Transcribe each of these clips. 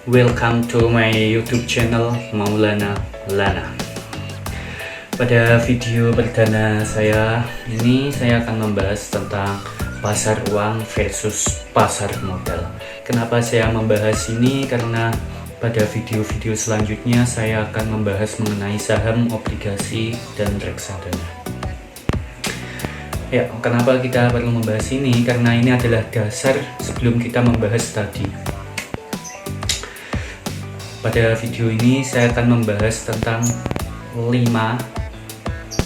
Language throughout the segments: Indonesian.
Welcome to my YouTube channel Maulana Lana. Pada video perdana saya ini saya akan membahas tentang pasar uang versus pasar modal. Kenapa saya membahas ini? Karena pada video-video selanjutnya saya akan membahas mengenai saham, obligasi, dan reksadana. Ya, kenapa kita perlu membahas ini? Karena ini adalah dasar sebelum kita membahas tadi. Pada video ini saya akan membahas tentang 5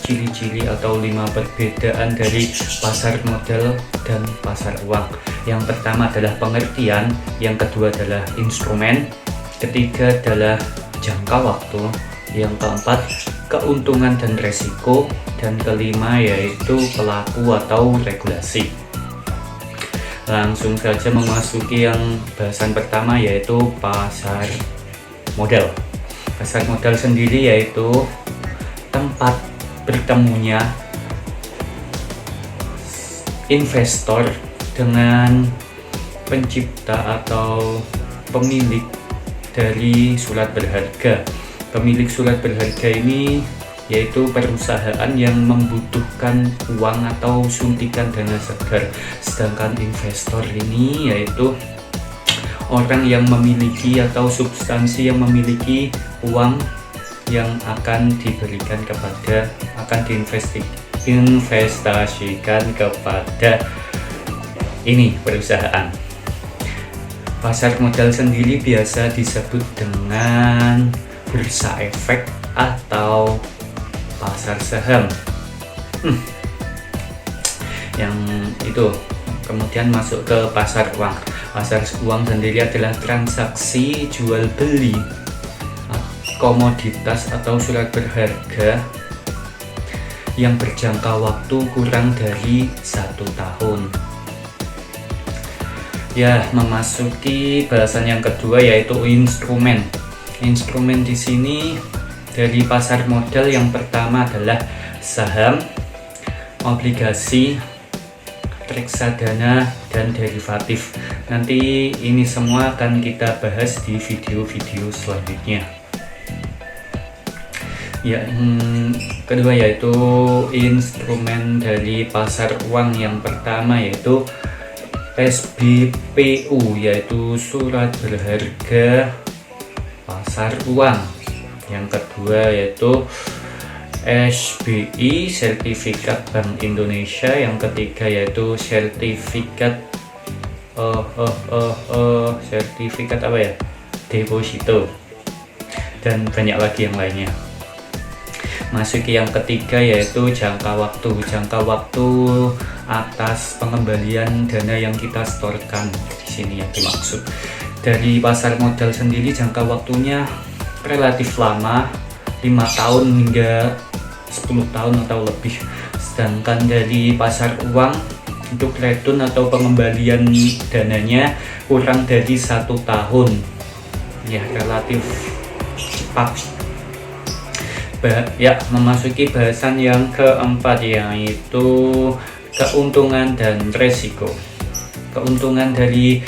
ciri-ciri atau 5 perbedaan dari pasar modal dan pasar uang. Yang pertama adalah pengertian, yang kedua adalah instrumen, ketiga adalah jangka waktu, yang keempat keuntungan dan resiko, dan kelima yaitu pelaku atau regulasi. Langsung saja memasuki yang bahasan pertama, yaitu pasar modal. Pasar modal sendiri yaitu tempat bertemunya investor dengan pencipta atau pemilik dari surat berharga. Pemilik surat berharga ini yaitu perusahaan yang membutuhkan uang atau suntikan dana segar, sedangkan investor ini yaitu orang yang memiliki atau substansi yang memiliki uang yang akan diberikan kepada, akan diinvestasikan kepada ini perusahaan. Pasar modal sendiri biasa disebut dengan bursa efek atau pasar saham. Yang itu. Kemudian masuk ke pasar uang. Pasar uang sendiri adalah transaksi jual beli komoditas atau surat berharga yang berjangka waktu kurang dari 1 tahun. Ya, memasuki bahasan yang kedua yaitu instrumen. Instrumen di sini dari pasar modal yang pertama adalah saham, obligasi, reksadana, dan derivatif. Nanti ini semua akan kita bahas di video-video selanjutnya. Ya, kedua yaitu instrumen dari pasar uang. Yang pertama yaitu SBPU, yaitu surat berharga pasar uang. Yang kedua yaitu SBI, sertifikat Bank Indonesia. Yang ketiga yaitu sertifikat sertifikat apa ya, deposito, dan banyak lagi yang lainnya. Masuki yang ketiga yaitu jangka waktu. Jangka waktu atas pengembalian dana yang kita setorkan. Di sini yang dimaksud. Dari pasar modal sendiri jangka waktunya relatif lama, 5 tahun hingga 10 tahun atau lebih. Sedangkan dari pasar uang untuk return atau pengembalian dananya kurang dari 1 tahun. Ya, relatif cepat. Ya, memasuki bahasan yang keempat yaitu keuntungan dan resiko. Keuntungan dari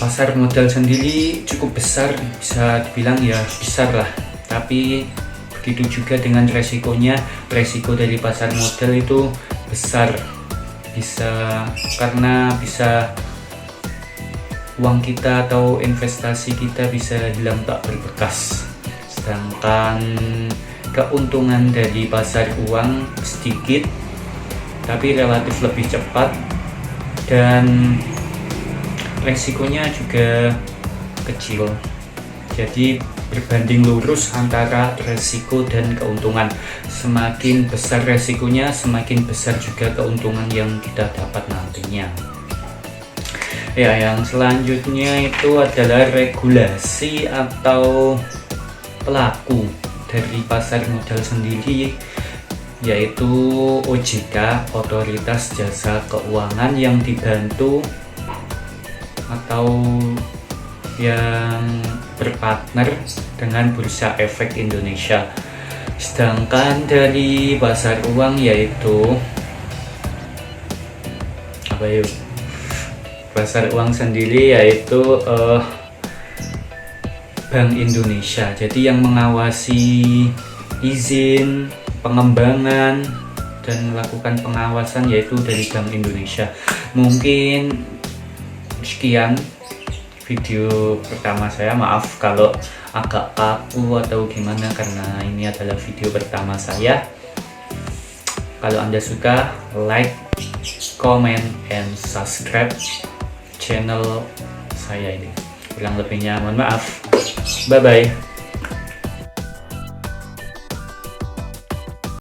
pasar modal sendiri cukup besar, bisa dibilang ya besar lah, tapi begitu juga dengan resikonya. Resiko dari pasar modal itu besar, karena bisa uang kita atau investasi kita bisa hilang tak berbekas. Sedangkan keuntungan dari pasar uang sedikit tapi relatif lebih cepat, dan resikonya juga kecil. Jadi berbanding lurus antara resiko dan keuntungan. Semakin besar resikonya, semakin besar juga keuntungan yang kita dapat nantinya. Ya, yang selanjutnya itu adalah regulasi atau pelaku dari pasar modal sendiri, yaitu OJK, Otoritas Jasa Keuangan, yang dibantu atau yang berpartner dengan Bursa Efek Indonesia. Sedangkan dari pasar uang yaitu apa yuk? Pasar uang sendiri yaitu Bank Indonesia. Jadi yang mengawasi izin pengembangan dan melakukan pengawasan yaitu dari Bank Indonesia. Mungkin sekian video pertama saya. Maaf kalau agak kaku atau gimana, karena ini adalah video pertama saya. Kalau Anda suka, like, comment, and subscribe channel saya ini. Kurang lebihnya mohon maaf. Bye bye.